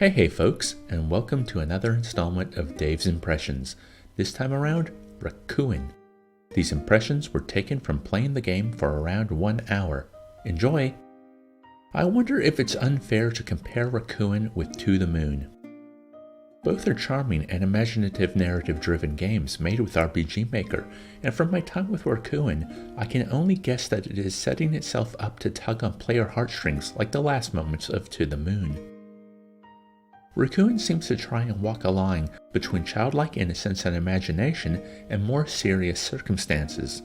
Hey folks, and welcome to another installment of Dave's Impressions, this time around, Rakuen. These impressions were taken from playing the game for around 1 hour. Enjoy! I wonder if it's unfair to compare Rakuen with To the Moon. Both are charming and imaginative narrative-driven games made with RPG Maker, and from my time with Rakuen, I can only guess that it is setting itself up to tug on player heartstrings like the last moments of To the Moon. Rakuen seems to try and walk a line between childlike innocence and imagination and more serious circumstances.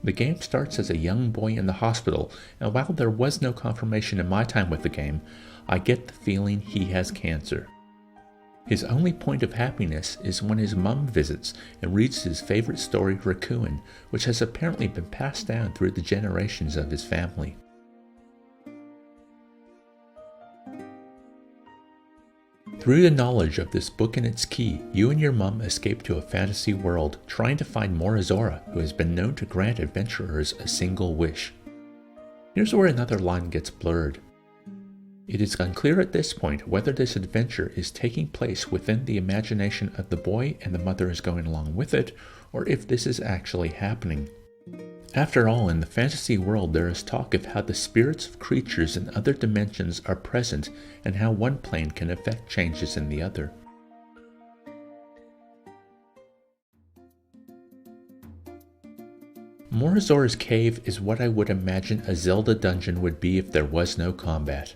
The game starts as a young boy in the hospital, and while there was no confirmation in my time with the game, I get the feeling he has cancer. His only point of happiness is when his mum visits and reads his favorite story, Rakuen, which has apparently been passed down through the generations of his family. Through the knowledge of this book and its key, you and your mum escape to a fantasy world, trying to find Morizora, who has been known to grant adventurers a single wish. Here's where another line gets blurred. It is unclear at this point whether this adventure is taking place within the imagination of the boy and the mother is going along with it, or if this is actually happening. After all, in the fantasy world there is talk of how the spirits of creatures in other dimensions are present and how one plane can affect changes in the other. Morizora's Cave is what I would imagine a Zelda dungeon would be if there was no combat.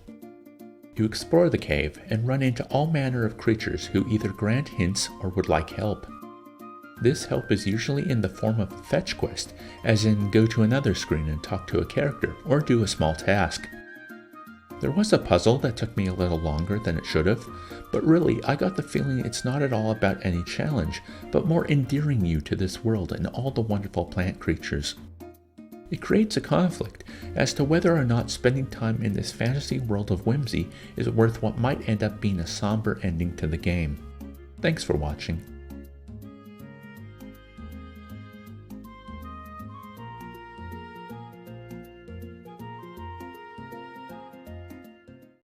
You explore the cave and run into all manner of creatures who either grant hints or would like help. This help is usually in the form of a fetch quest, as in go to another screen and talk to a character, or do a small task. There was a puzzle that took me a little longer than it should have, but really I got the feeling it's not at all about any challenge, but more endearing you to this world and all the wonderful plant creatures. It creates a conflict as to whether or not spending time in this fantasy world of whimsy is worth what might end up being a somber ending to the game. Thanks for watching.